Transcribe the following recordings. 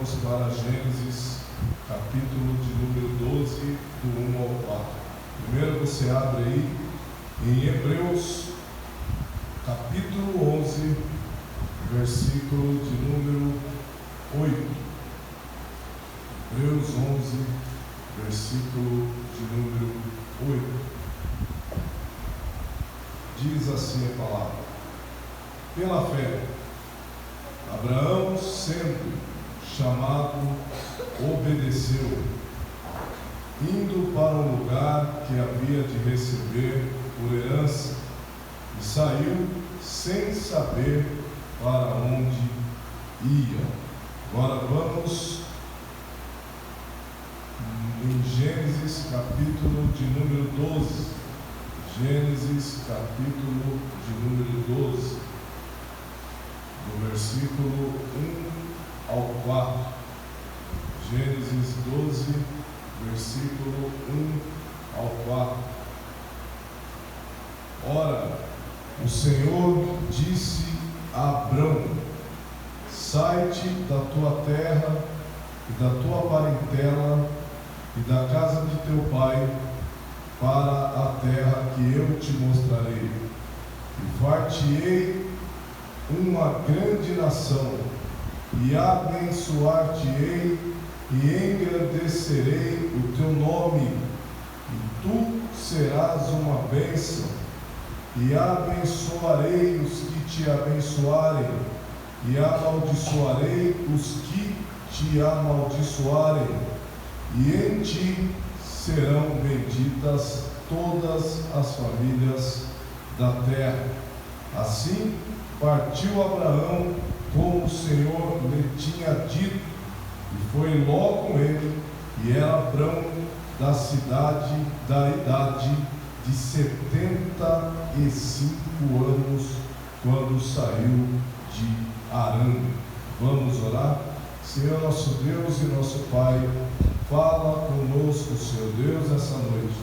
vamos para Gênesis, capítulo de número 12, do 1 ao 4. Primeiro você abre aí em Hebreus, capítulo 11, versículo de número 8. Hebreus 11, versículo de número 8. Diz assim a palavra: pela fé, Abraão, sendo chamado, obedeceu, indo para um lugar que havia de receber por herança, e saiu sem saber para onde ia. Agora vamos em Gênesis, capítulo de número 12. Gênesis, capítulo de número 12, do versículo 1 ao 4. Gênesis 12, versículo 1 ao 4. Ora, o Senhor disse a Abrão: sai-te da tua terra e da tua parentela e da casa de teu pai, para a terra que eu te mostrarei, e far-te-ei uma grande nação, e abençoar-te-ei, e engrandecerei o teu nome, e tu serás uma bênção, e abençoarei os que te abençoarem, e amaldiçoarei os que te amaldiçoarem, e em ti serão benditas todas as famílias da terra. Assim partiu Abraão, como o Senhor lhe tinha dito, e foi Ló com ele, e era Abrão da idade de 75 anos, quando saiu de Harã. Vamos orar? Senhor nosso Deus e nosso Pai, fala conosco, Senhor Deus, essa noite.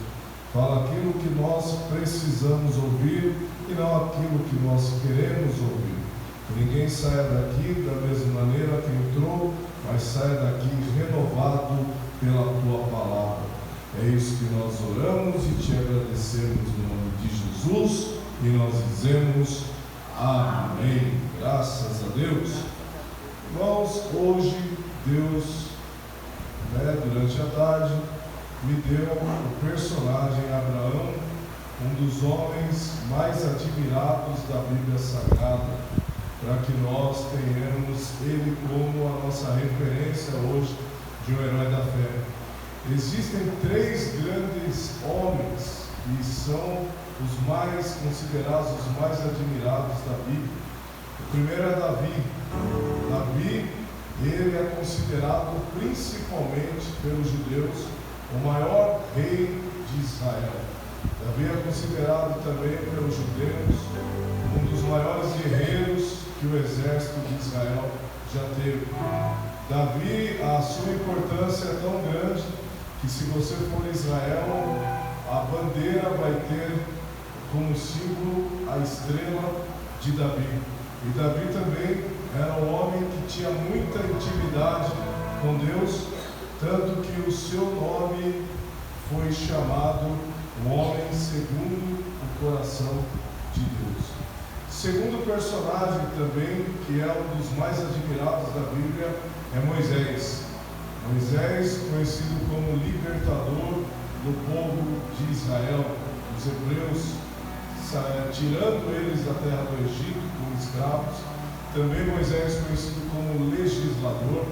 Fala aquilo que nós precisamos ouvir e não aquilo que nós queremos ouvir. Que ninguém saia daqui da mesma maneira que entrou, mas saia daqui renovado pela Tua palavra. É isso que nós oramos e te agradecemos no nome de Jesus, e nós dizemos amém. Graças a Deus. Irmãos, hoje Deus, durante a tarde, me deu o personagem Abraão, um dos homens mais admirados da Bíblia Sagrada, para que nós tenhamos ele como a nossa referência hoje de um herói da fé. Existem três grandes homens que são os mais considerados, os mais admirados da Bíblia. O primeiro é Davi. Davi, ele é considerado principalmente pelos judeus o maior rei de Israel. Davi é considerado também pelos judeus um dos maiores guerreiros que o exército de Israel já teve. Davi, a sua importância é tão grande que, se você for a Israel, a bandeira vai ter como símbolo a estrela de Davi. E Davi também era um homem que tinha muita intimidade com Deus, tanto que o seu nome foi chamado o homem segundo o coração de Deus. Segundo personagem também, que é um dos mais admirados da Bíblia, é Moisés. Moisés, conhecido como libertador do povo de Israel, os hebreus, tirando eles da terra do Egito como escravos. Também Moisés, conhecido como legislador.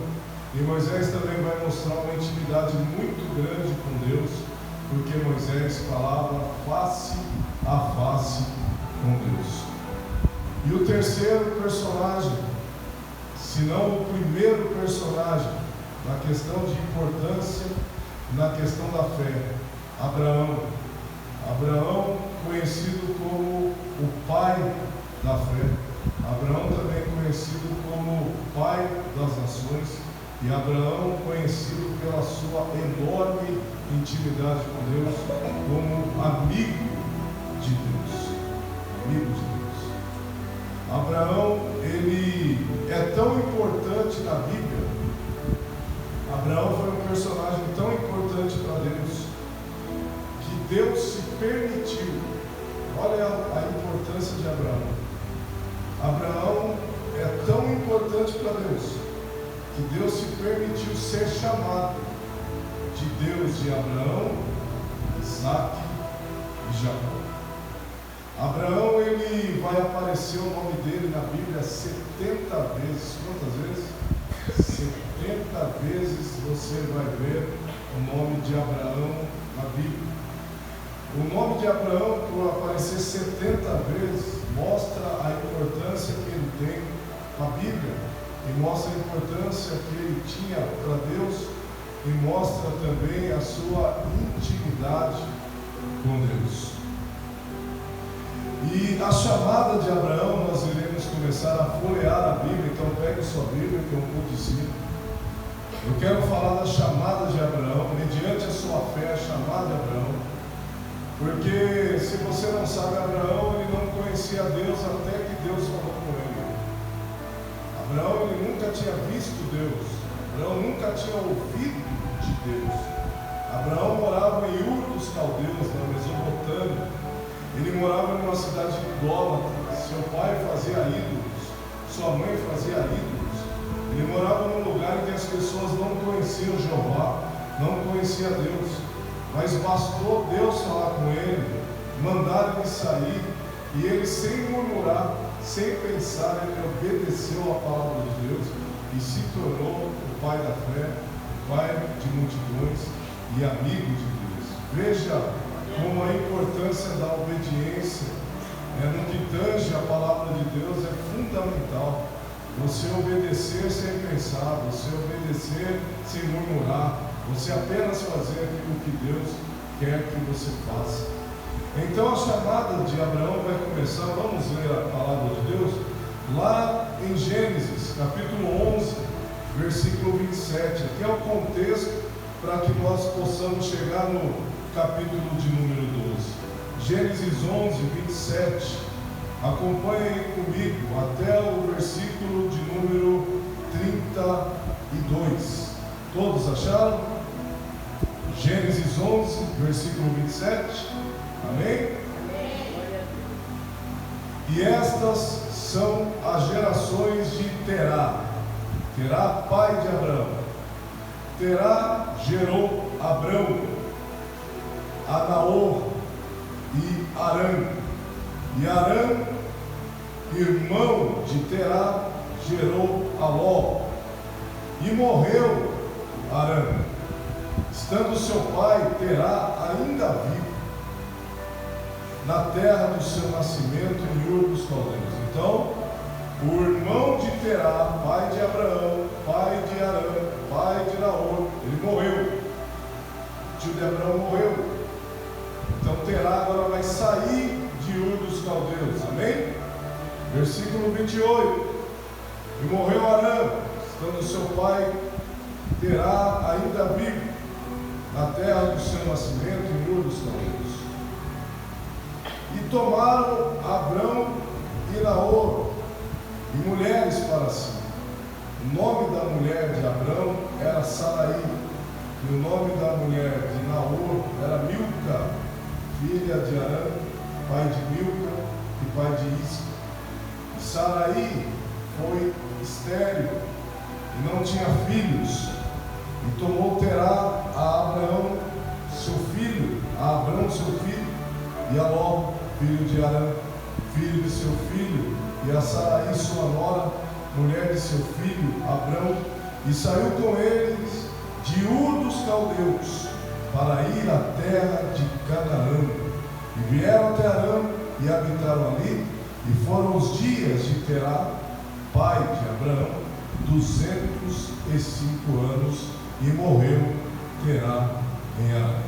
E Moisés também vai mostrar uma intimidade muito grande com Deus, porque Moisés falava face a face com Deus. E o terceiro personagem, se não o primeiro personagem, na questão de importância, na questão da fé, Abraão. Abraão, conhecido como o pai da fé. Abraão também conhecido como o pai das nações. E Abraão, conhecido pela sua enorme intimidade com Deus, como amigo de Deus. Amigo de Deus. Abraão, ele é tão importante na Bíblia personagem tão importante para Deus, que Deus se permitiu. Olha a importância de Abraão. Abraão é tão importante para Deus, que Deus se permitiu ser chamado de Deus de Abraão, Isaque e Jacó. Abraão, ele vai aparecer o nome dele na Bíblia 70 vezes. Quantas vezes? 70 vezes você vai ver o nome de Abraão na Bíblia. O nome de Abraão, por aparecer 70 vezes, mostra a importância que ele tem na Bíblia, e mostra a importância que ele tinha para Deus, e mostra também a sua intimidade com Deus. E a chamada de Abraão, nós iremos começar a folhear a Bíblia. Então pegue sua Bíblia, que é um pouco de cima. Eu quero falar da chamada de Abraão, mediante a sua fé, a chamada de Abraão. Porque se você não sabe, Abraão, ele não conhecia Deus até que Deus falou com ele. Abraão, ele nunca tinha visto Deus. Abraão nunca tinha ouvido de Deus. Abraão morava em Ur dos Caldeus, na Mesopotâmia. Ele morava numa cidade idólatra. Seu pai fazia ídolos, sua mãe fazia ídolos. Ele morava num lugar em que as pessoas não conheciam Jeová, não conheciam Deus. Mas bastou Deus falar com ele, mandar ele sair, e ele, sem murmurar, sem pensar, ele obedeceu a palavra de Deus e se tornou o pai da fé, o pai de multidões e amigo de Deus. Veja como a importância da obediência, no que tange a palavra de Deus, é fundamental. Você obedecer sem pensar, você obedecer sem murmurar, você apenas fazer aquilo que Deus quer que você faça. Então a chamada de Abraão vai começar. Vamos ler a palavra de Deus lá em Gênesis capítulo 11, versículo 27. Aqui é o contexto para que nós possamos chegar no capítulo de número 12. Gênesis 11, 27. Acompanhem comigo até o versículo de número 32. Todos acharam? Gênesis 11, versículo 27. Amém? E estas são as gerações de Terá. Terá, pai de Abraão. Terá gerou Abrão, a Naor e Arã. E Arã, irmão de Terá, gerou a Ló. E morreu Arã, estando seu pai Terá ainda vivo, na terra do seu nascimento em Ur dos Caldeus. Então, o irmão de Terá, pai de Abraão, pai de Arã, pai de Naor, ele morreu. O tio de Abraão morreu. Então Terá agora vai sair de Ur dos Caldeus. Amém? Versículo 28. E morreu Arã, estando seu pai Terá ainda vivo, na terra do seu nascimento em Ur dos Caldeus. E tomaram Abrão e Naor e mulheres para si. O nome da mulher de Abrão era Saraí, e o nome da mulher de Naor era Milca, filha de Arã, pai de Milca e pai de Isca. E Saraí foi estéril e não tinha filhos, e tomou Terá a Abrão seu filho, e a Ló, filho de Arã, filho de seu filho, e a Saraí sua nora, mulher de seu filho Abrão, e saiu com eles de Ur dos Caldeus para ir à terra de Canaã. E vieram até Arã e habitaram ali, e foram os dias de Terá, pai de Abraão, 205 anos, e morreu Terá em Arã.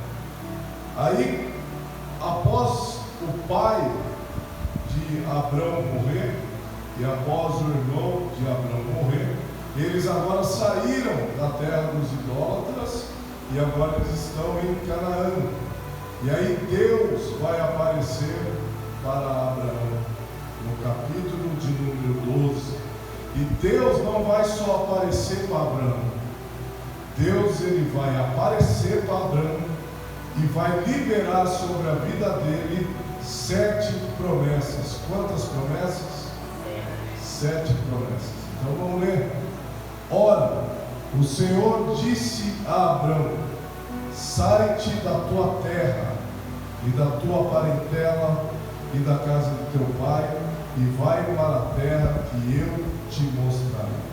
Aí, após o pai de Abrão morrer, e após o irmão de Abrão morrer, eles agora saíram da terra dos idólatras, e agora eles estão em Canaã. E aí Deus vai aparecer para Abraão, no capítulo de número 12. E Deus não vai só aparecer para Abraão. Deus ele vai aparecer para Abraão e vai liberar sobre a vida dele 7 promessas. Quantas promessas? 7 promessas. Então vamos ler. Ora, o Senhor disse a Abraão: sai-te da tua terra e da tua parentela e da casa de teu pai, e vai para a terra que eu te mostrarei.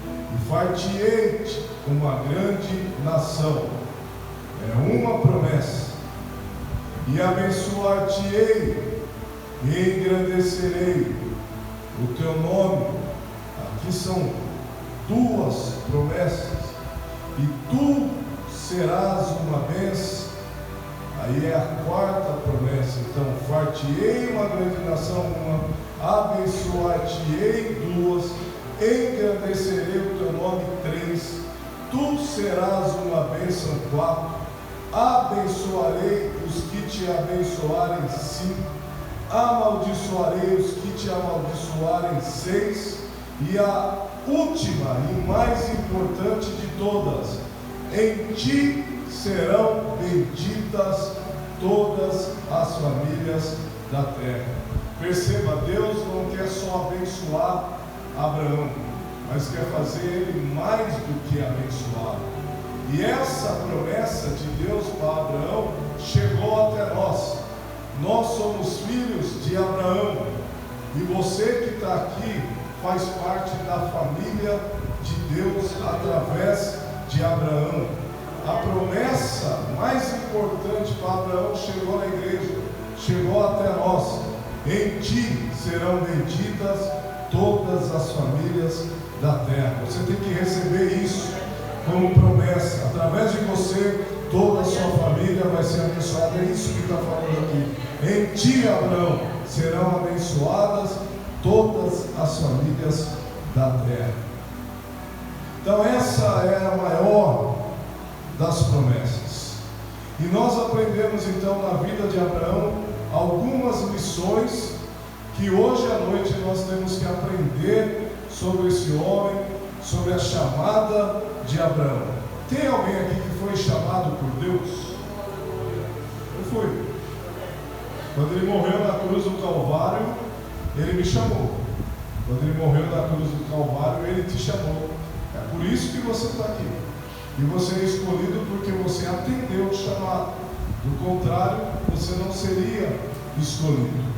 E far-te-ei uma grande nação. É uma promessa. E abençoar-te-ei e engrandecerei o teu nome. Aqui são 2 promessas. E tu serás uma bênção. Aí é a 4ª promessa. Então, far-te-ei uma grande nação, abençoar-te-ei 2, engrandecerei o teu nome 3, tu serás uma bênção 4, abençoarei os que te abençoarem 5, amaldiçoarei os que te amaldiçoarem 6, e a última e mais importante de todas: em ti serão benditas todas as famílias da terra. Perceba, Deus não quer só abençoar Abraão, mas quer fazer ele mais do que abençoado. E essa promessa de Deus para Abraão chegou até nós. Nós somos filhos de Abraão, e você que está aqui faz parte da família de Deus através de Abraão. A promessa mais importante para Abraão chegou na igreja, chegou até nós. Em ti serão benditas todas as famílias da terra. Você tem que receber isso como promessa. Através de você, toda a sua família vai ser abençoada. É isso que está falando aqui. Em ti, Abraão, serão abençoadas todas as famílias da terra. Então essa é a maior das promessas. E nós aprendemos então na vida de Abraão algumas lições que hoje à noite nós temos que aprender sobre esse homem, sobre a chamada de Abraão. Tem alguém aqui que foi chamado por Deus? Eu fui. Quando ele morreu na cruz do Calvário, ele me chamou. Quando ele morreu na cruz do Calvário, ele te chamou. É por isso que você está aqui. E você é escolhido porque você atendeu o chamado. Do contrário, você não seria escolhido.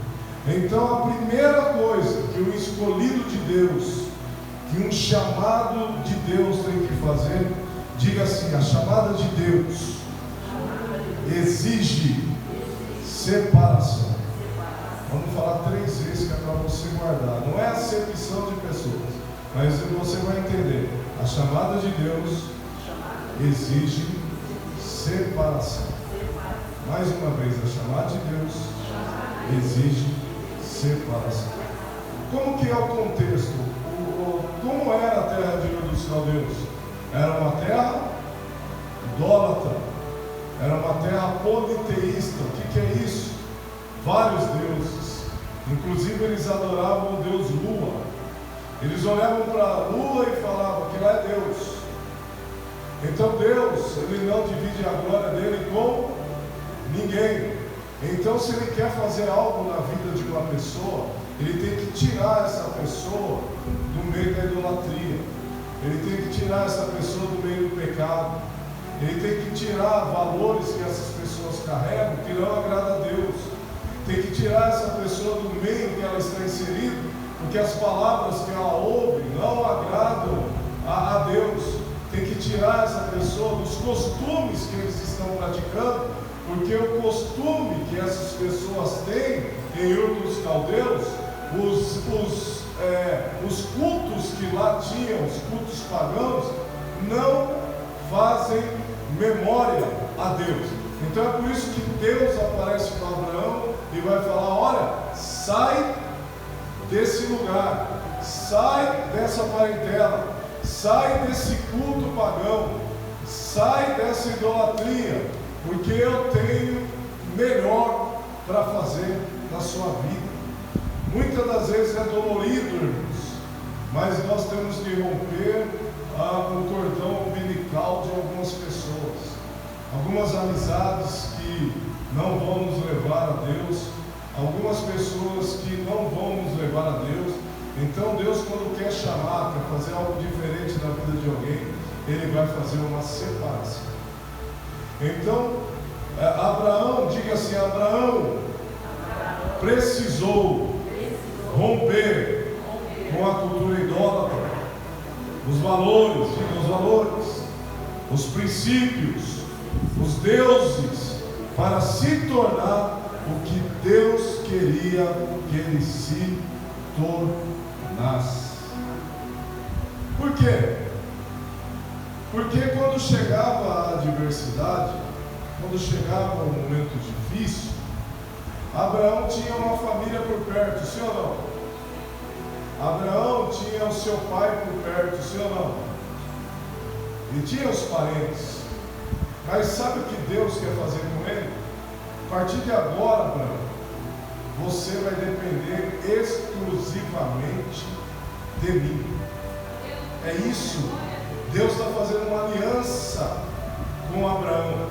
Então a primeira coisa que um escolhido de Deus, que um chamado de Deus tem que fazer, diga assim: a chamada de Deus exige separação. Vamos falar 3 vezes que é para você guardar. Não é acepção de pessoas, mas você vai entender. A chamada de Deus exige separação. Mais uma vez, a chamada de Deus exige separação. Como que é o contexto? Como era a terra de Ur dos Caldeus? Era uma terra idólatra, era uma terra politeísta. O que é isso? Vários deuses. Inclusive eles adoravam o deus Lua. Eles olhavam para a Lua e falavam que lá é Deus. Então Deus, ele não divide a glória dele com ninguém. Então se ele quer fazer algo na vida de uma pessoa, ele tem que tirar essa pessoa do meio da idolatria. Ele tem que tirar essa pessoa do meio do pecado. Ele tem que tirar valores que essas pessoas carregam, que não agrada a Deus. Tem que tirar essa pessoa do meio que ela está inserida, porque as palavras que ela ouve não agradam a Deus. Tem que tirar essa pessoa dos costumes que eles estão praticando, porque o costume que essas pessoas têm em Ur dos Caldeus, os cultos que lá tinham, os cultos pagãos, não fazem memória a Deus. Então é por isso que Deus aparece para Abraão e vai falar: olha, sai desse lugar, sai dessa parentela, sai desse culto pagão, sai dessa idolatria, porque eu tenho melhor para fazer na sua vida. Muitas das vezes é dolorido, irmãos, mas nós temos que romper o cordão umbilical de algumas pessoas, algumas amizades que não vão nos levar a Deus, algumas pessoas que não vão nos levar a Deus. Então Deus, quando quer chamar, quer fazer algo diferente na vida de alguém, Ele vai fazer uma separação. Então, Abraão, diga assim, Abraão precisou romper com a cultura idólatra, os valores, os princípios, os deuses, para se tornar o que Deus queria que ele se tornasse. Por quê? Porque quando chegava a adversidade, quando chegava um momento difícil, Abraão tinha uma família por perto, sim ou não? Abraão tinha o seu pai por perto, sim ou não? E tinha os parentes. Mas sabe o que Deus quer fazer com ele? A partir de agora, Abraão, você vai depender exclusivamente de mim. É isso. Deus está fazendo uma aliança com Abraão.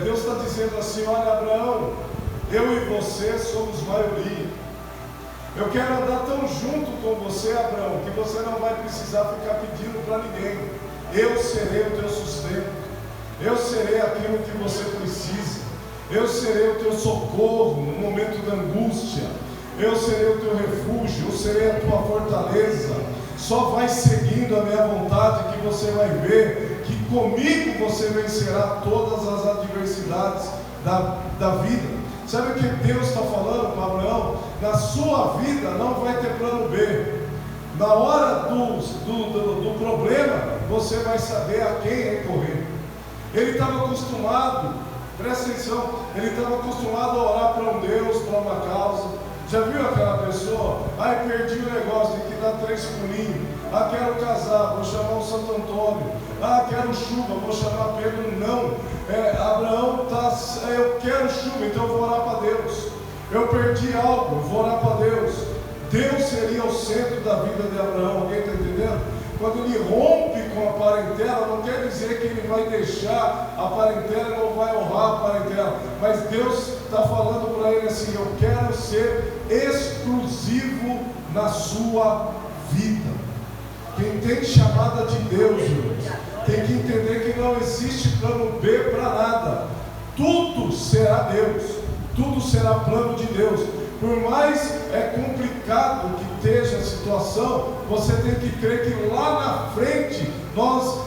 Deus está dizendo assim: olha, Abraão, eu e você somos maioria. Eu quero andar tão junto com você, Abraão, que você não vai precisar ficar pedindo para ninguém. Eu serei o teu sustento. Eu serei aquilo que você precisa. Eu serei o teu socorro no momento da angústia. Eu serei o teu refúgio. Eu serei a tua fortaleza. Só vai seguindo a minha vontade que você vai ver que comigo você vencerá todas as adversidades da vida. Sabe o que Deus está falando para Abraão? Na sua vida não vai ter plano B. Na hora do problema, você vai saber a quem recorrer. Ele estava acostumado, presta atenção, ele estava acostumado a orar para um Deus, para uma causa. Já viu aquela pessoa? Ai, perdi o negócio, tem que dar 3 pulinhos. Ah, quero casar, vou chamar o Santo Antônio. Ah, quero chuva, vou chamar Pedro. Não, Abraão está, eu quero chuva, então eu vou orar para Deus. Eu perdi algo, eu vou orar para Deus. Deus seria o centro da vida de Abraão, alguém está entendendo? Quando ele rompe com a parentela, não quer dizer que ele vai deixar a parentela e não vai honrar a parentela, mas Deus está falando para ele assim: eu quero ser exclusivo na sua vida. Quem tem chamada de Deus, irmãos, tem que entender que não existe plano B para nada. Tudo será Deus, tudo será plano de Deus. Por mais complicado que esteja a situação, você tem que crer que lá na frente nós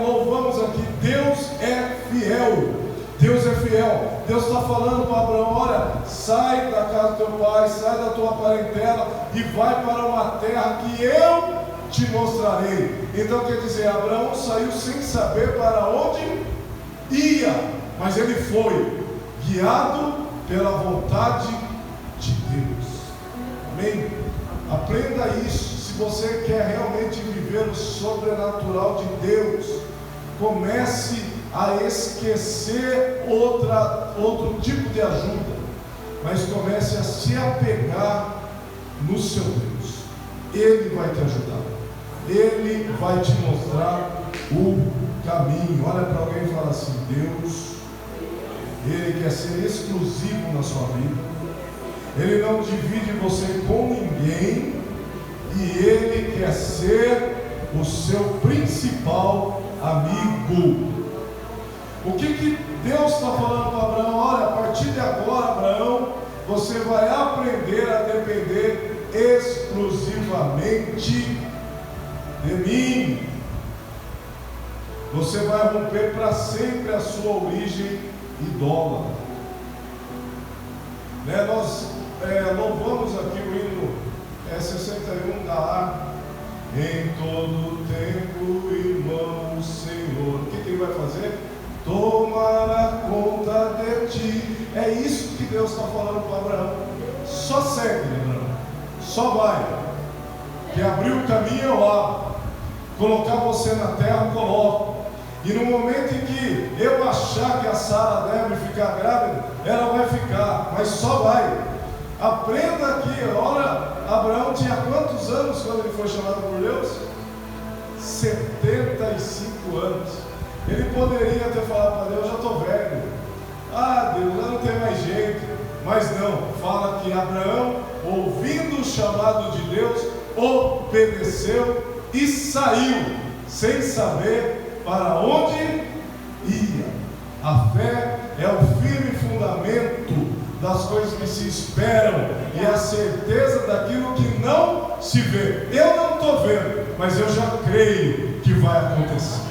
louvamos aqui: Deus é fiel. Deus é fiel. Deus está falando para Abraão: olha, sai da casa do teu pai, sai da tua parentela e vai para uma terra que eu te mostrarei. Então quer dizer, Abraão saiu sem saber para onde ia, mas ele foi guiado pela vontade de Deus. Amém? Aprenda isso. Se você quer realmente viver o sobrenatural de Deus, comece a esquecer outro tipo de ajuda, mas comece a se apegar no seu Deus. Ele vai te ajudar, Ele vai te mostrar o caminho. Olha para alguém e fala assim: Deus, Ele quer ser exclusivo na sua vida. Ele não divide você com ninguém, e Ele quer ser o seu principal amigo. O que Deus está falando para Abraão? Olha, a partir de agora, Abraão, você vai aprender a depender exclusivamente de mim. Você vai romper para sempre a sua origem idólatra. Nós louvamos aqui o hino 61 da harpa. Em todo tempo, irmão, o Senhor, o que ele vai fazer? Tomará conta de ti. É isso que Deus está falando para Abraão. Só segue, Abraão, só vai. Que abrir o caminho eu abro, colocar você na terra eu coloco. E no momento em que eu achar que a Sara deve ficar grávida, ela vai ficar, mas só vai. Aprenda aqui. Olha, Abraão tinha quantos anos quando ele foi chamado por Deus? 75 anos. Ele poderia ter falado para Deus: eu já estou velho, Deus, já não tem mais jeito. Mas não, fala que Abraão, ouvindo o chamado de Deus, obedeceu e saiu, sem saber para onde ia. A fé é o firme fundamento das coisas que se esperam e a certeza daquilo que não se vê. Eu não estou vendo, mas eu já creio que vai acontecer.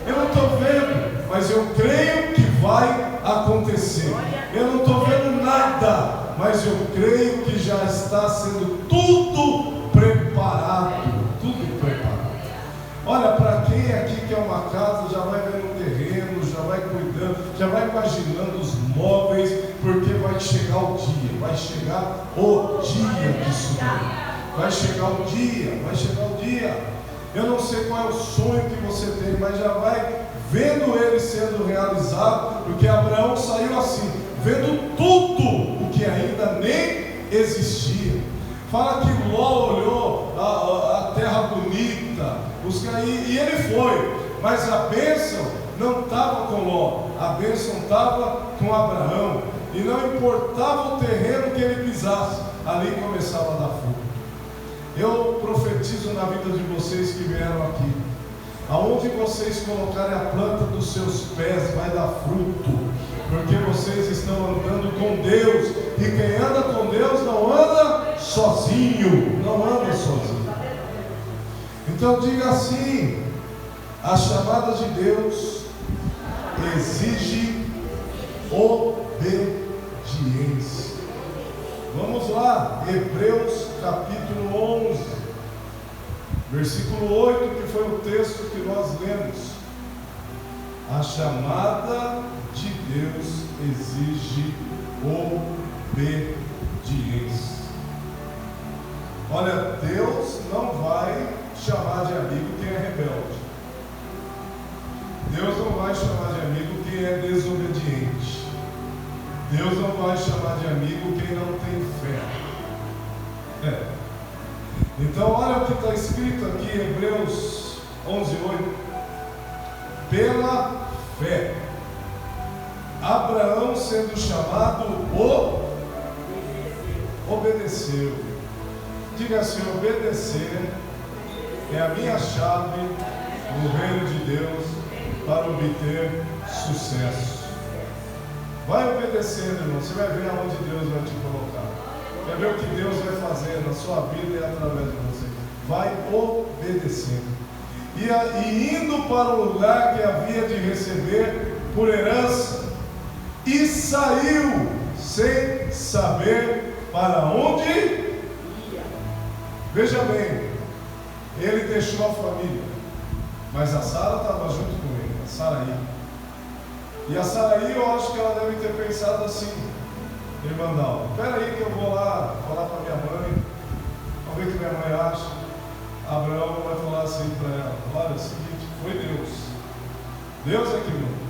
Eu não estou vendo, mas eu creio que vai acontecer. Eu não estou vendo nada, mas eu creio que já está sendo tudo preparado. Tudo preparado. Olha, para quem aqui quer uma casa, já vai vendo um terreno, já vai cuidando, já vai imaginando os móveis, porque vai chegar o dia, vai chegar o dia disso. Vai chegar o dia, vai chegar o dia. Eu não sei qual é o sonho que você tem, mas já vai vendo ele sendo realizado, porque Abraão saiu assim, vendo tudo o que ainda nem existia. Fala que Ló olhou a terra bonita, e ele foi, mas a bênção não estava com Ló, a bênção estava com Abraão, e não importava o terreno que ele pisasse, ali começava a dar fruto. Eu profetizo na vida de vocês que vieram aqui: aonde vocês colocarem a planta dos seus pés vai dar fruto, porque vocês estão andando com Deus, e quem anda com Deus não anda sozinho, não anda sozinho. Então diga assim: a chamada de Deus exige obediência. Vamos lá, Hebreus capítulo 11, versículo 8, que foi o texto que nós lemos. A chamada de Deus exige obediência. Olha, Deus não vai chamar de amigo quem é rebelde. Deus não vai chamar de amigo quem é desobediente. Deus não vai chamar de amigo quem não tem fé. Então olha o que está escrito aqui em Hebreus 11:8. Pela fé, Abraão, sendo chamado, obedeceu. Diga assim: obedecer é a minha chave no reino de Deus para obter sucesso. Vai obedecendo, irmão, você vai ver aonde Deus vai te colocar. Vai ver o que Deus vai fazer na sua vida e através de você. Vai obedecendo. E indo para o lugar que havia de receber por herança, e saiu sem saber para onde ia. Veja bem, ele deixou a família, mas a Sara estava junto com ele, a Saraí. E a Saraí, eu acho que ela deve ter pensado assim: irmã Dalva, espera aí que eu vou lá falar para minha mãe, vamos ver o que minha mãe acha. Abraão vai falar assim para ela: olha, é o seguinte, foi Deus. Deus é que mandou.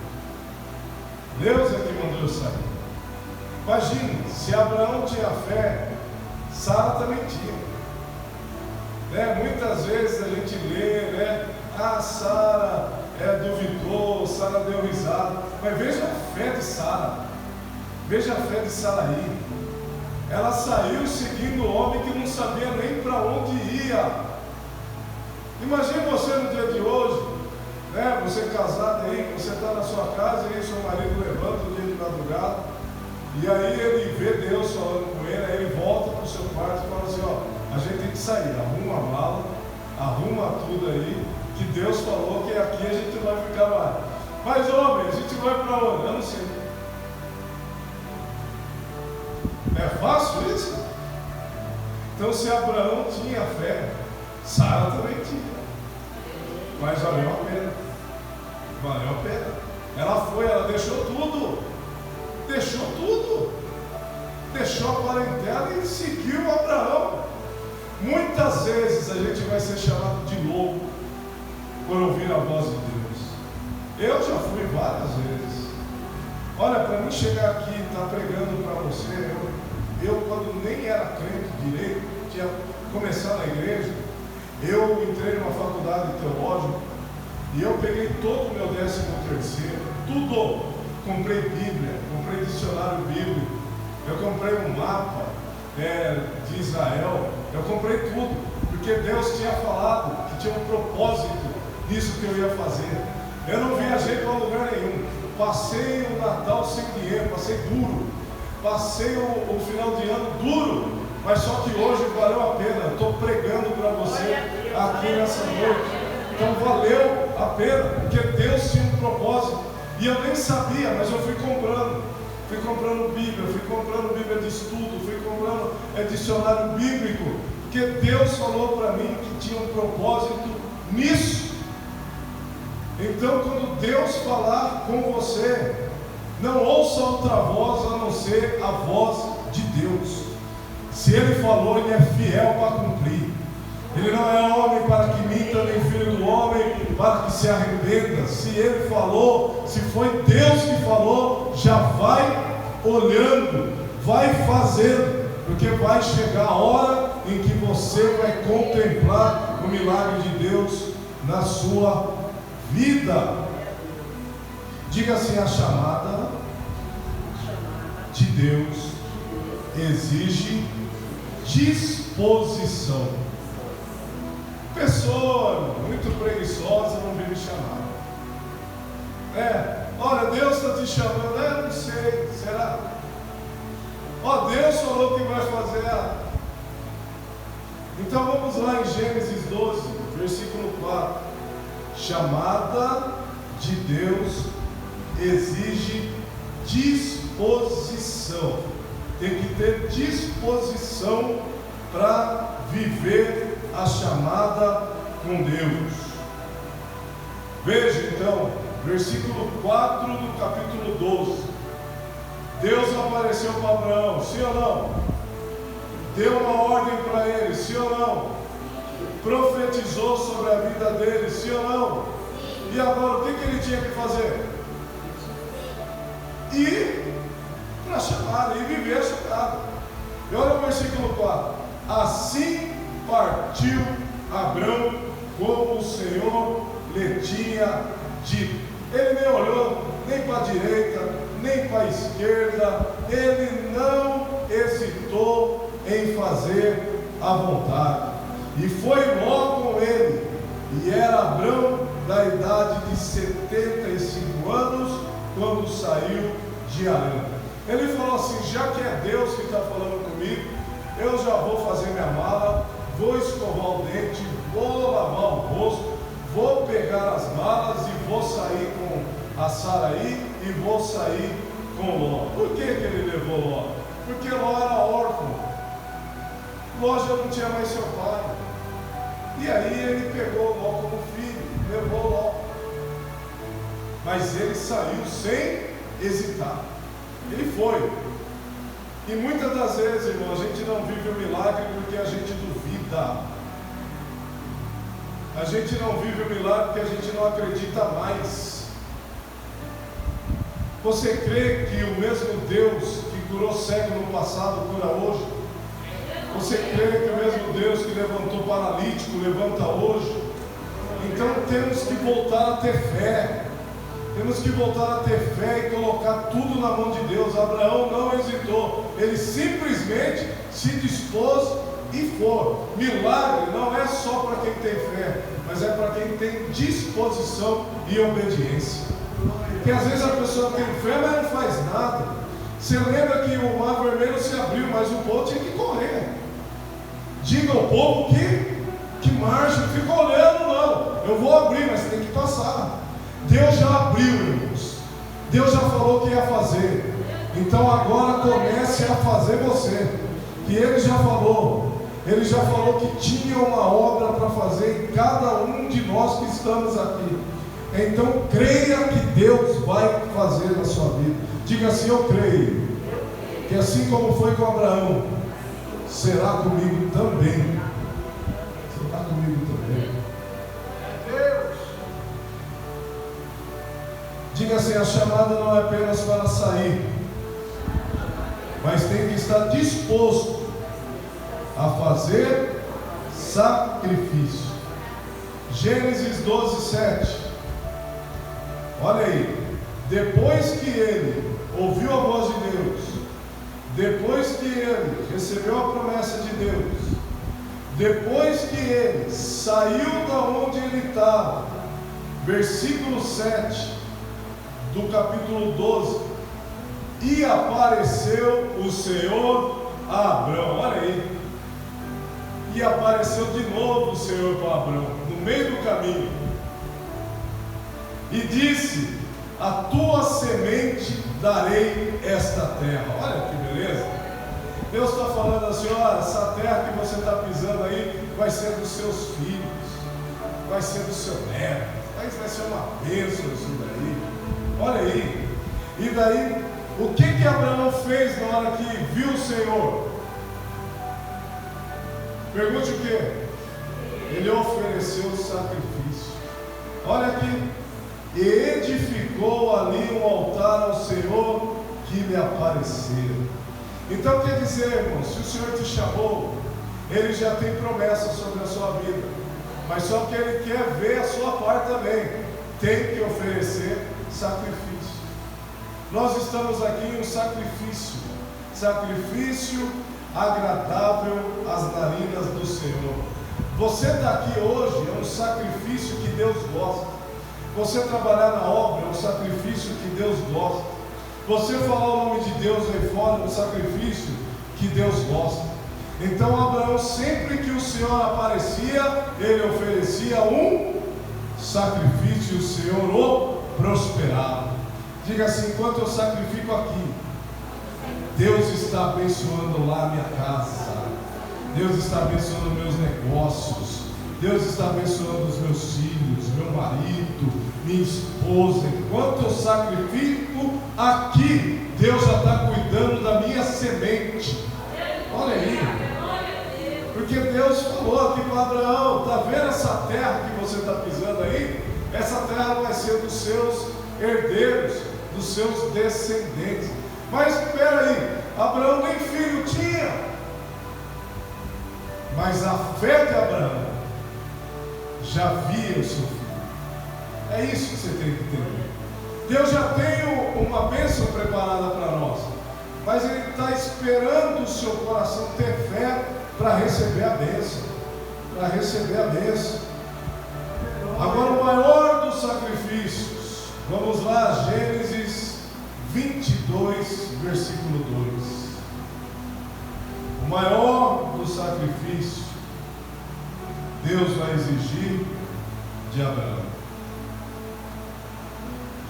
Deus é que mandou eu sair. Imagina, se Abraão tinha fé, Sara também tinha. Muitas vezes a gente lê, Sara duvidou, Sara deu risada. Mas veja a fé de Sara, veja a fé de Saraí. Ela saiu seguindo o homem que não sabia nem para onde ia. Imagine você no dia de hoje, você casado aí, você está na sua casa e aí seu marido levanta no dia de madrugada, e aí ele vê Deus falando com ele, aí ele volta para o seu quarto e fala assim: a gente tem que sair, arruma a mala, arruma tudo aí, que Deus falou que aqui a gente vai ficar mais. Mas homem, a gente vai para onde? Eu não sei. É fácil isso? Então, se Abraão tinha fé, Sara também tinha. Mas valeu a pena. Valeu a pena. Ela foi, ela deixou tudo. Deixou tudo. Deixou a parentela e seguiu Abraão. Muitas vezes a gente vai ser chamado de louco por ouvir a voz de Deus. Eu já fui várias vezes. Olha, para mim chegar aqui e estar pregando para você, eu quando nem era crente direito, tinha começado na igreja, eu entrei numa faculdade teológica e eu peguei todo o meu 13º tudo. Comprei Bíblia, comprei dicionário bíblico, eu comprei um mapa de Israel, eu comprei tudo, porque Deus tinha falado que tinha um propósito nisso que eu ia fazer. Eu não viajei para lugar nenhum, passei o Natal sem dinheiro, passei duro, passei o final de ano duro, mas só que hoje valeu a pena. Eu estou pregando para você aqui nessa noite, então valeu a pena, porque Deus tinha um propósito. E eu nem sabia, mas eu fui comprando Bíblia, fui comprando Bíblia de estudo, fui comprando dicionário bíblico, porque Deus falou para mim que tinha um propósito nisso. Então, quando Deus falar com você, não ouça outra voz a não ser a voz de Deus. Se Ele falou, Ele é fiel para cumprir. Ele não é homem para que minta, nem filho do homem para que se arrependa. Se Ele falou, se foi Deus que falou, já vai olhando, vai fazendo, porque vai chegar a hora em que você vai contemplar o milagre de Deus na sua vida. Diga assim: a chamada de Deus exige disposição. Pessoa muito preguiçosa não vive chamada. Olha, Deus está te chamando, não sei, será? Deus falou que vai fazer. Então vamos lá em Gênesis 12, versículo 4. Chamada de Deus exige disposição. Tem que ter disposição para viver a chamada com Deus. Veja então, versículo 4 do capítulo 12. Deus apareceu para Abraão, sim ou não? Deu uma ordem para ele, sim ou não? Profetizou sobre a vida dele, sim ou não? E agora o que ele tinha que fazer? Ir para a chamada, e viver a chamada. E olha o versículo 4. Assim partiu Abrão como o Senhor lhe tinha dito. Ele nem olhou nem para a direita, nem para a esquerda. Ele não hesitou em fazer a vontade. E foi logo com ele. E era Abrão da idade de 75 anos quando saiu de Harã. Ele falou assim: já que é Deus que está falando comigo, eu já vou fazer minha mala, vou escovar o dente, vou lavar o rosto, vou pegar as malas e vou sair com a Saraí e vou sair com Ló. Por que ele levou Ló? Porque Ló era órfão. Ló já não tinha mais seu pai. E aí ele pegou Ló como filho, levou Ló. Mas ele saiu sem hesitar. Ele foi. E muitas das vezes, irmão, a gente não vive o milagre porque a gente duvida. A gente não vive o milagre porque a gente não acredita mais. Você crê que o mesmo Deus que curou cego no passado cura hoje? Você crê que o mesmo Deus que levantou paralítico levanta hoje? Então temos que voltar a ter fé. Temos que voltar a ter fé e colocar tudo na mão de Deus. Abraão não hesitou, ele simplesmente se dispôs e foi. Milagre não é só para quem tem fé, mas é para quem tem disposição e obediência. Porque às vezes a pessoa tem fé, mas não faz nada. Você lembra que o mar vermelho se abriu, mas o povo tinha que correr. Diga ao povo que marcha, não fica olhando não. Eu vou abrir, mas tem que passar. Deus já abriu, irmãos. Deus já falou que ia fazer. Então agora comece a fazer você. Que Ele já falou. Ele já falou que tinha uma obra para fazer em cada um de nós que estamos aqui. Então creia que Deus vai fazer na sua vida. Diga assim: eu creio. Que assim como foi com Abraão, será comigo também. Será comigo também. Diga assim: a chamada não é apenas para sair, mas tem que estar disposto a fazer sacrifício. Gênesis 12, 7. Olha aí. depois que ele ouviu a voz de Deus, depois que ele recebeu a promessa de Deus, depois que ele saiu da onde ele estava, versículo 7 do capítulo 12, e apareceu o Senhor a Abrão. Olha aí, e apareceu de novo o Senhor para Abrão, no meio do caminho, e disse: a tua semente darei esta terra. Olha que beleza. Deus está falando assim: olha, essa terra que você está pisando aí vai ser dos seus filhos, vai ser do seu neto, vai ser uma bênção isso daí. Olha aí. E daí, o que Abraão fez na hora que viu o Senhor? Pergunte o que? Ele ofereceu o sacrifício. Olha aqui. E edificou ali um altar ao Senhor que lhe apareceu. Então quer dizer, irmão, se o Senhor te chamou, Ele já tem promessa sobre a sua vida, mas só que Ele quer ver a sua parte também. Tem que oferecer sacrifício. Nós estamos aqui em um sacrifício, sacrifício agradável às narinas do Senhor. Você está aqui hoje é um sacrifício que Deus gosta. Você trabalhar na obra é um sacrifício que Deus gosta. Você falar o nome de Deus aí fora é um sacrifício que Deus gosta. Então Abraão, sempre que o Senhor aparecia, ele oferecia um sacrifício e o Senhor o prosperava. Diga assim: enquanto eu sacrifico aqui, Deus está abençoando lá a minha casa, Deus está abençoando meus negócios, Deus está abençoando os meus filhos, meu marido, minha esposa. Enquanto eu sacrifico aqui, Deus já está cuidando da minha semente. Olha aí, porque Deus falou aqui para Abraão: está vendo essa terra que você está pisando aí? Essa terra vai ser dos seus herdeiros, dos seus descendentes. Mas espera aí, Abraão nem filho tinha, mas a fé de Abraão já via o seu filho. É isso que você tem que entender. Deus já tem uma bênção preparada para nós, mas Ele está esperando o seu coração ter fé para receber a bênção, para receber a bênção. Agora, o maior dos sacrifícios, vamos lá, Gênesis 22, versículo 2. O maior do sacrifício Deus vai exigir de Abraão.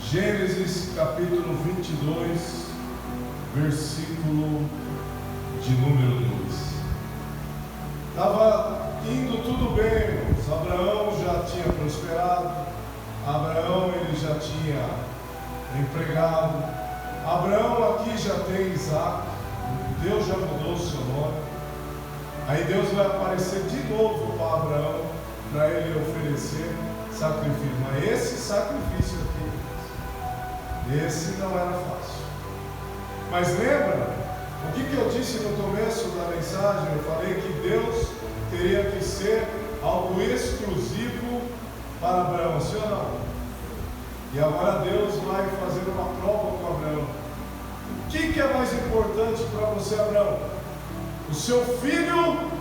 Gênesis capítulo 22, versículo de número 2. Estava indo tudo bem, irmãos. Abraão já tinha prosperado, Abraão ele já tinha empregado, Abraão aqui já tem Isaac, Deus já mudou o seu nome. Aí Deus vai aparecer de novo para Abraão, para ele oferecer sacrifício. Mas esse sacrifício aqui, esse não era fácil. Mas lembra, o que eu disse no começo da mensagem? Eu falei que Deus teria que ser algo exclusivo para Abraão, sim ou não? E agora Deus vai fazer uma prova com Abraão. O que é mais importante para você, Abraão? O seu filho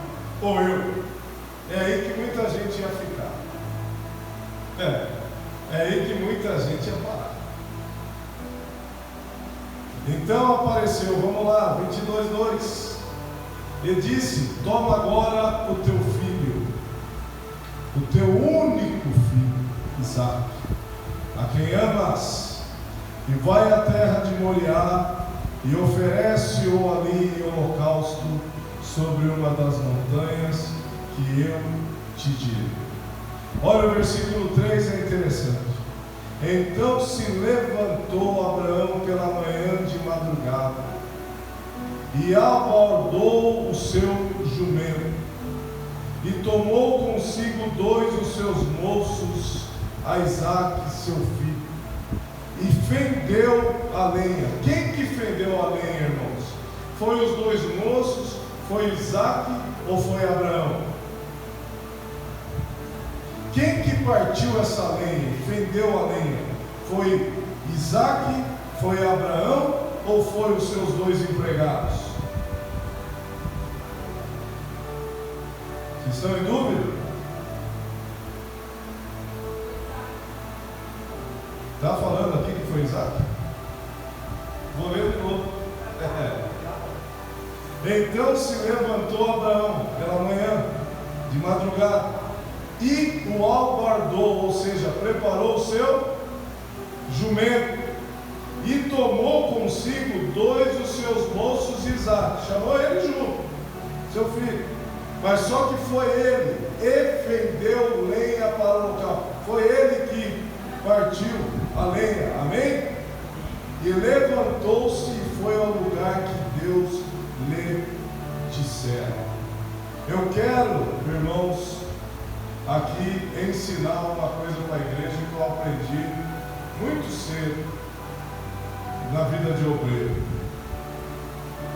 ou eu? É aí que muita gente ia ficar. É aí que muita gente ia parar. Então apareceu, vamos lá, 22:2. Ele disse: toma agora o teu filho, o teu único filho, Isaque, a quem amas, e vai à terra de Moriá e oferece-o ali em holocausto sobre uma das montanhas que eu te direi. Olha, o versículo 3 é interessante. Então se levantou Abraão pela manhã de madrugada e abordou o seu jumento e tomou consigo 2 dos seus moços, a Isaque seu filho, e fendeu a lenha. Quem que fendeu a lenha, irmãos? Foi os 2 moços? Foi Isaque ou foi Abraão? Quem que partiu essa lenha, fendeu a lenha? Foi Isaac foi Abraão ou foi os seus 2 empregados? Vocês estão em dúvida? Está falando aqui que foi Isaac? Vou ler de novo. Então se levantou Abraão pela manhã, de madrugada, e o albardou, ou seja, preparou o seu jumento, e tomou consigo 2 dos seus moços, Isaac, chamou ele junto, seu filho, mas só que foi ele, e fendeu lenha para o local, foi ele que partiu a lenha, amém? E levantou-se e foi ao lugar que Deus lhe dissera. Eu quero, irmãos, aqui ensinar uma coisa para a igreja que eu aprendi muito cedo na vida de obreiro: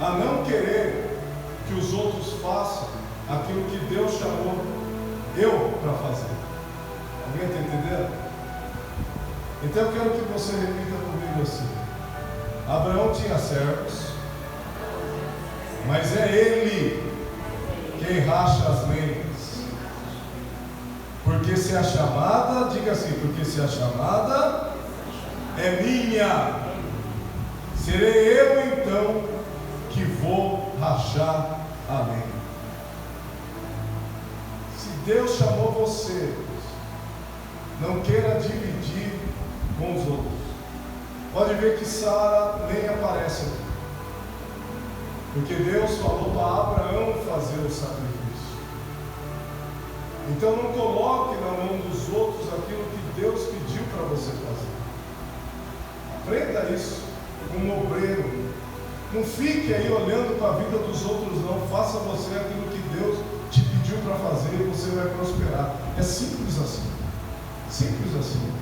a não querer que os outros façam aquilo que Deus chamou eu para fazer. Alguém está entendendo? Então eu quero que você repita comigo assim: Abraão tinha servos, mas é ele quem racha as lenhas. Porque se a chamada, diga assim, porque se a chamada é minha, serei eu então que vou rachar a lenha. Se Deus chamou você, não queira dividir com os outros. Pode ver que Sara nem aparece aqui, porque Deus falou para Abraão fazer o sacrifício. Então não coloque na mão dos outros aquilo que Deus pediu para você fazer. Aprenda isso como obreiro. Não fique aí olhando para a vida dos outros, não. Faça você aquilo que Deus te pediu para fazer e você vai prosperar. É simples assim. Simples assim.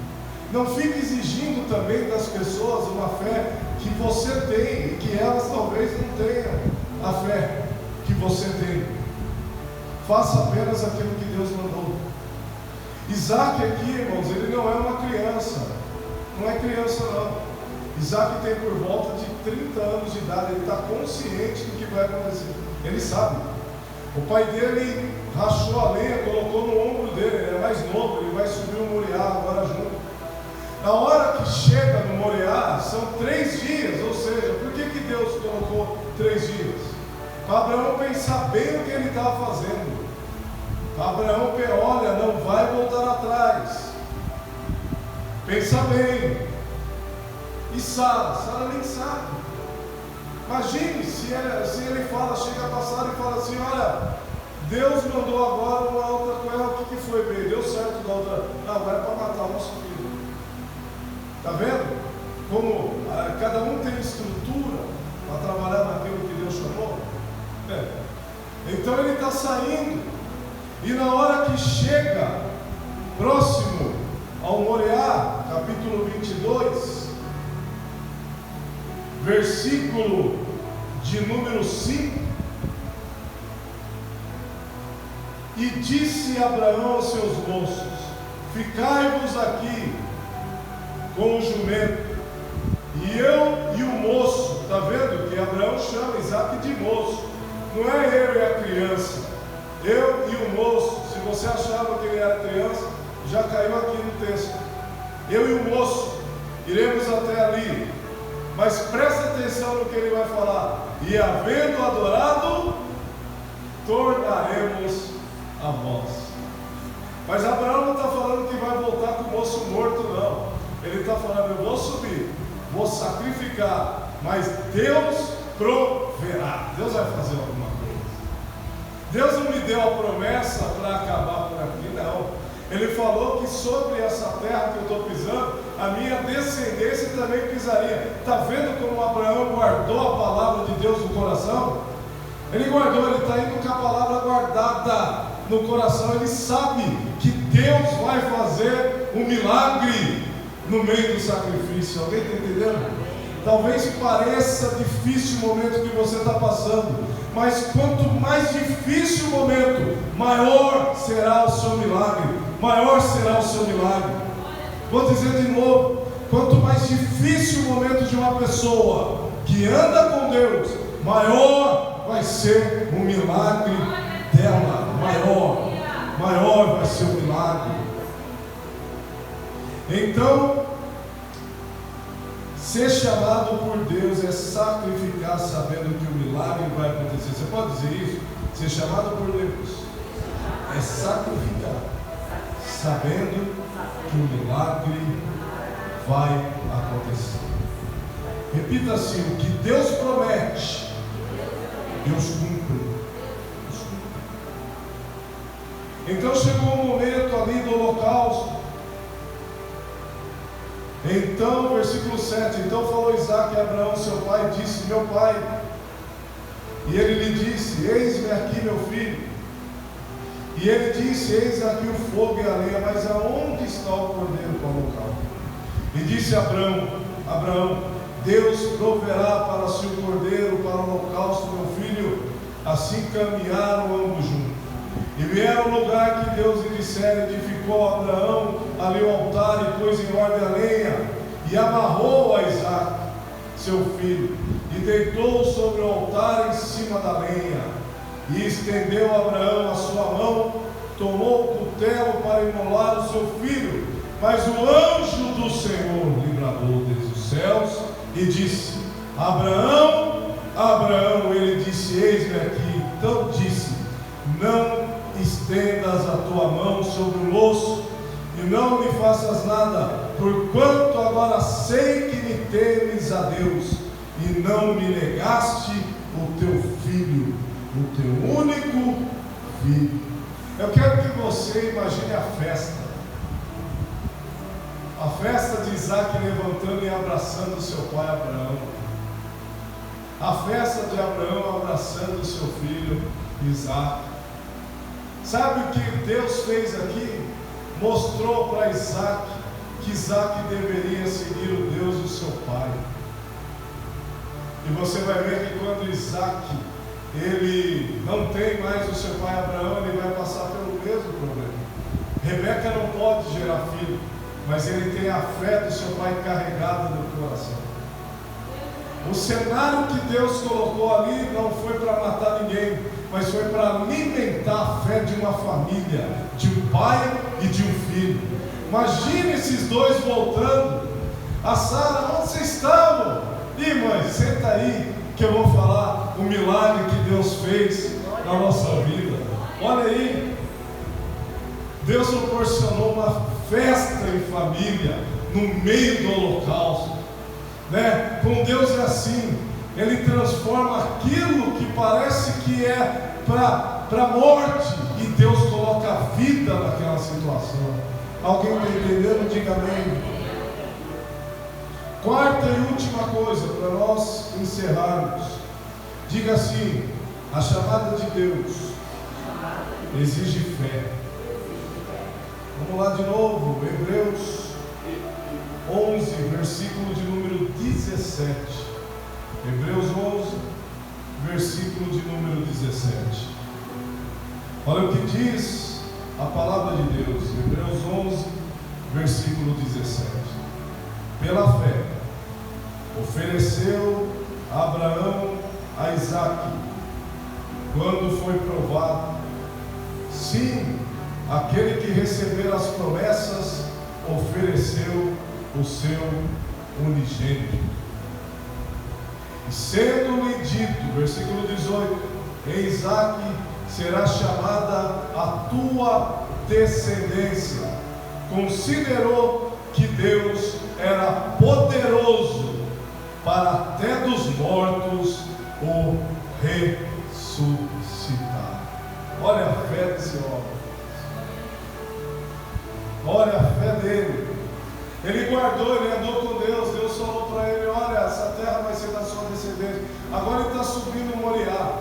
Não fique exigindo também das pessoas uma fé que você tem e que elas talvez não tenham a fé que você tem. Faça apenas aquilo que Deus mandou. Isaac aqui, irmãos, ele não é uma criança. Não é criança não. Isaac tem por volta de 30 anos de idade. Ele está consciente do que vai acontecer. Ele sabe. O pai dele rachou a lenha, colocou no ombro dele. Ele é mais novo, ele vai subir o Moriá agora junto. Na hora que chega no Moriá, são 3 dias, ou seja, por que Deus colocou 3 dias? Para Abraão pensar bem o que ele estava fazendo. Para Abraão, olha, não vai voltar atrás. Pensa bem. E Sara nem sabe. Imagine se ele fala, chega a Sara e fala assim: olha, Deus mandou agora uma outra coisa. O que foi bem? Deu certo da outra. Não, agora é para matar o nosso filho. Está vendo? Como cada um tem estrutura para trabalhar naquilo que Deus chamou? Então ele está saindo, e na hora que chega próximo ao Moriá, capítulo 22, versículo de número 5, e disse Abraão aos seus moços: ficai-vos aqui com o jumento, e eu e o moço. Está vendo que Abraão chama Isaac de moço? Não é eu e a criança, eu e o moço. Se você achava que ele era criança, já caiu aqui no texto. Eu e o moço iremos até ali, mas presta atenção no que ele vai falar: e havendo adorado, tornaremos a vós. Mas Abraão não está falando que vai voltar com o moço morto, não. Ele está falando: eu vou subir, vou sacrificar, mas Deus proverá. Deus vai fazer alguma coisa. Deus não me deu a promessa para acabar por aqui, não. Ele falou que sobre essa terra que eu estou pisando, a minha descendência também pisaria. Está vendo como Abraão guardou a palavra de Deus no coração? Ele guardou, ele está indo com a palavra guardada no coração. Ele sabe que Deus vai fazer um milagre no meio do sacrifício. Alguém está entendendo? Talvez pareça difícil o momento que você está passando, mas quanto mais difícil o momento, maior será o seu milagre. Maior será o seu milagre. Vou dizer de novo: quanto mais difícil o momento de uma pessoa que anda com Deus, maior vai ser o milagre dela, maior vai ser o milagre. Então, ser chamado por Deus é sacrificar sabendo que o milagre vai acontecer. Você pode dizer isso? Ser chamado por Deus é sacrificar sabendo que o milagre vai acontecer. Repita assim: o que Deus promete, Deus cumpre. Então chegou o momento ali do holocausto. Então, versículo 7: então falou Isaque a Abraão, seu pai, e disse: meu pai. E ele lhe disse: eis-me aqui, meu filho. E ele disse: eis aqui o fogo e a lenha, mas aonde está o cordeiro para o holocausto? E disse Abraão: Deus proverá para si o cordeiro para o holocausto, meu filho. Assim caminharam ambos juntos. E vieram ao lugar que Deus lhe dissera, edificou Abraão ali o altar e pôs em ordem a lenha, e amarrou a Isaque, seu filho, e deitou sobre o altar em cima da lenha. E estendeu Abraão a sua mão, tomou o cutelo para imolar o seu filho. Mas o anjo do Senhor lhe bradou desde os céus e disse: Abraão, Abraão. Ele disse: eis-me aqui. Então disse: não estendas a tua mão sobre o moço, e não lhe faças nada, porquanto agora sei que me temes a Deus, e não me negaste o teu filho, o teu único filho. Eu quero que você imagine a festa de Isaque levantando e abraçando seu pai Abraão, a festa de Abraão abraçando seu filho Isaque. Sabe o que Deus fez aqui? Mostrou para Isaque que Isaque deveria seguir o Deus do seu pai. E você vai ver que quando Isaque ele não tem mais o seu pai Abraão, ele vai passar pelo mesmo problema. Rebeca não pode gerar filho, mas ele tem a fé do seu pai carregada no coração. O cenário que Deus colocou ali não foi para matar ninguém, mas foi para alimentar a fé de uma família, de um pai e de um filho. Imagine esses dois voltando. A Sara: onde vocês estavam? Ih, mãe, senta aí que eu vou falar o milagre que Deus fez na nossa vida. Olha aí, Deus proporcionou uma festa em família no meio do holocausto, né? Com Deus é assim, Ele transforma aquilo que parece que é para morte, e Deus coloca a vida naquela situação. Alguém está entendendo? Diga amém. Quarta e última coisa para nós encerrarmos. Diga assim: a chamada de Deus exige fé. Vamos lá de novo, Hebreus 11, versículo de número 17. Hebreus 11, versículo de número 17. Olha o que diz a palavra de Deus. Hebreus 11, versículo 17. Pela fé ofereceu Abraão a Isaque, quando foi provado. Sim, aquele que recebera as promessas ofereceu o seu unigênito. E sendo-lhe dito, versículo 18: em Isaque será chamada a tua descendência, considerou que Deus era poderoso para até dos mortos o ressuscitar. Olha a fé desse homem. Olha a fé dele. Ele guardou, ele andou com Deus. Deus falou para ele: olha, essa terra vai ser da sua descendência. Agora ele está subindo o Moriá.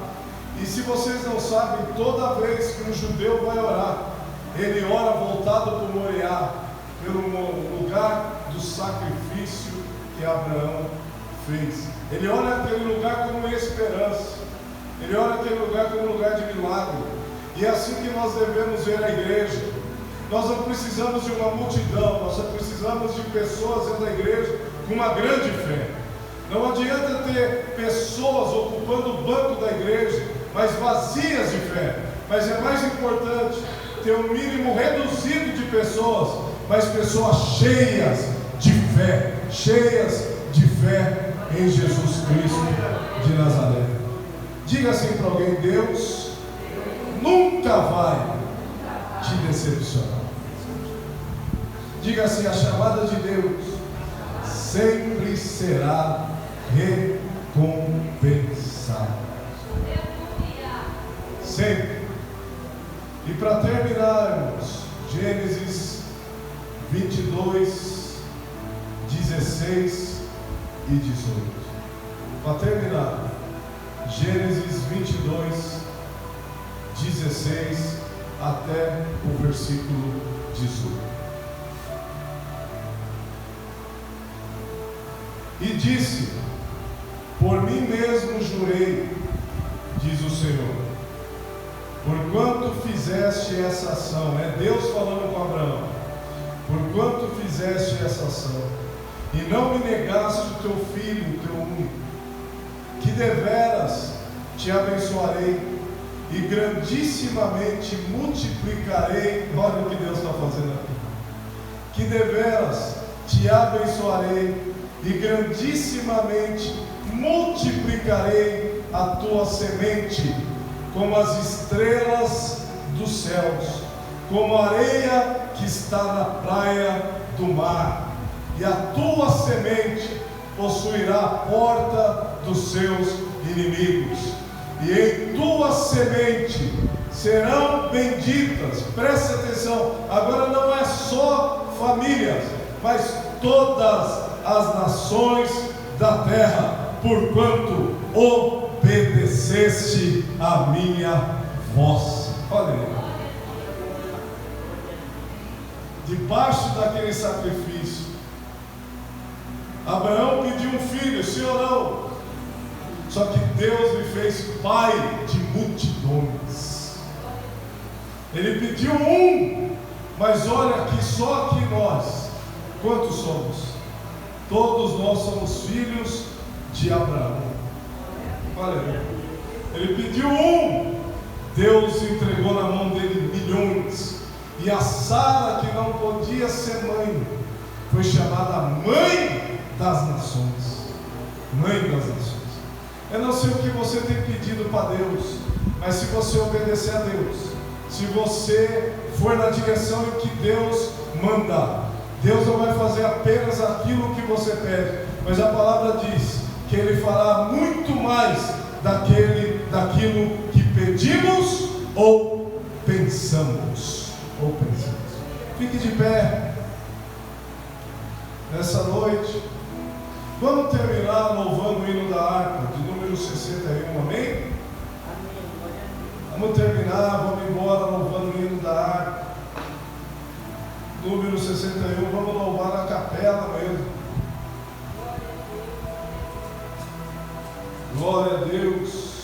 E se vocês não sabem, toda vez que um judeu vai orar, ele ora voltado para o Moriá, pelo lugar do sacrifício que Abraão fez. Ele olha aquele lugar como esperança. Ele olha aquele lugar como lugar de milagre. E é assim que nós devemos ver a igreja. Nós não precisamos de uma multidão, nós só precisamos de pessoas dentro da igreja com uma grande fé. Não adianta ter pessoas ocupando o banco da igreja, mas vazias de fé. Mas é mais importante ter um mínimo reduzido de pessoas, mas pessoas cheias de fé em Jesus Cristo de Nazaré. Diga assim para alguém: Deus nunca vai te decepcionar. Diga assim: a chamada de Deus sempre será recompensada. Sempre. E para terminarmos, Gênesis 22, 16 e 18. Para terminar, Gênesis 22, 16 até o versículo 18. E disse: por mim mesmo jurei, diz o Senhor, porquanto fizeste essa ação. É Deus falando com Abraão: porquanto fizeste essa ação, e não me negaste o teu filho, o teu único, que deveras te abençoarei, e grandissimamente multiplicarei. Olha o que Deus está fazendo aqui. Que deveras te abençoarei, e grandissimamente multiplicarei a tua semente, como as estrelas dos céus, como a areia que está na praia do mar, e a tua semente possuirá a porta dos seus inimigos, e em tua semente serão benditas. Preste atenção, agora não é só famílias, mas todas as nações da terra, porquanto obedeceste a minha voz. Olha aí. Debaixo daquele sacrifício, Abraão pediu um filho, sim ou não? Só que Deus me fez pai de multidões. Ele pediu um, mas olha aqui, só aqui nós, quantos somos? Todos nós somos filhos de Abraão. Olha aí. Ele pediu um, Deus entregou na mão dele milhões. E a Sara, que não podia ser mãe, foi chamada mãe das nações. Mãe das nações. Eu não sei o que você tem pedido para Deus, mas se você obedecer a Deus, se você for na direção em que Deus mandar, Deus não vai fazer apenas aquilo que você pede, mas a palavra diz que Ele fará muito mais daquilo que pedimos ou pensamos. Fique de pé nessa noite. Vamos terminar louvando o hino da harpa de número 61, amém? Vamos terminar, vamos embora louvando o hino da harpa número 61. Vamos louvar na capela mesmo. Glória a Deus.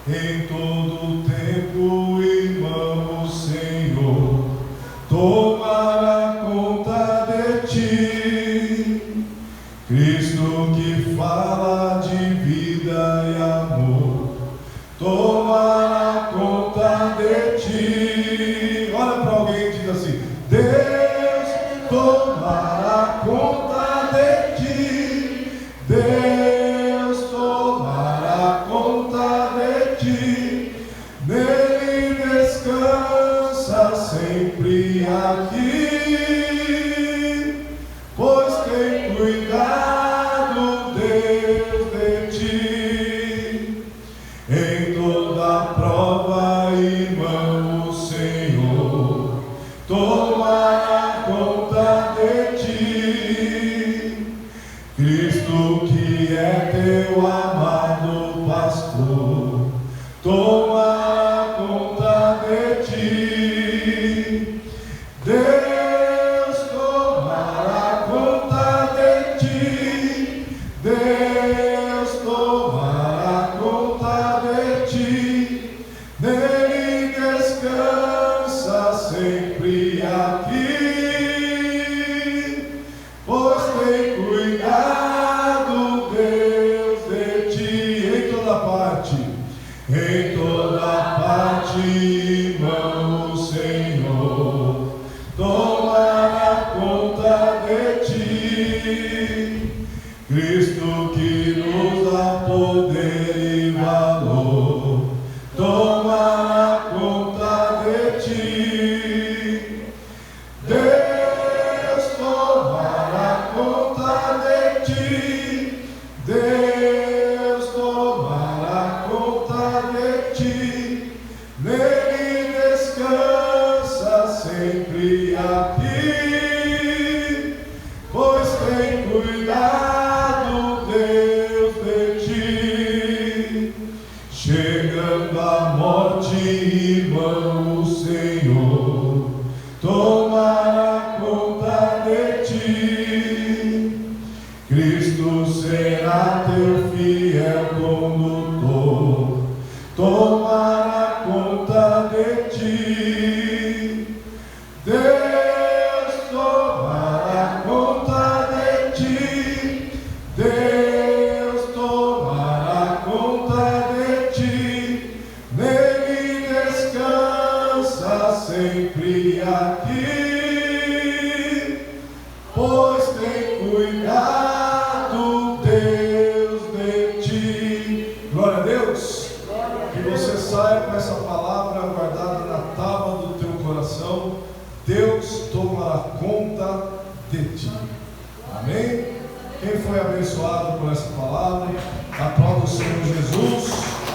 Em todo tempo, irmão, o Senhor tomará conta de ti. Cristo que fala de vida e amor tomará conta de ti. Olha para alguém e diz assim: Deus tomará conta de ti. Deus tomará conta de ti. Nele descansa sempre aqui, pois tem cuidado Deus de ti. Em toda prova, irmão, o Senhor tomará conta de ti. Cristo que é teu amado pastor tomará conta de ti. Deus tomará conta de ti. Deus tomará conta de ti. Nele descansa sempre Cristo que nos dá poder e valor, tomará conta de ti. Deus tomará conta de ti. Deus tomará conta de ti. Nele descansa sempre aqui, pois tem cuidado Deus de ti. Chegando a morte, irmão, o Senhor tomará conta de ti. Cristo será teu fiel condutor, tomará conta de ti. Deus tomará conta de ti. Deus tomará conta de ti. Nele descansa sempre aqui, pois tem cuidado Deus de ti. Glória a Deus. Que você saia com essa palavra guardada na tábua do teu coração. Deus tomará conta de ti. Amém? Quem foi abençoado por essa palavra? Aplauda o Senhor Jesus.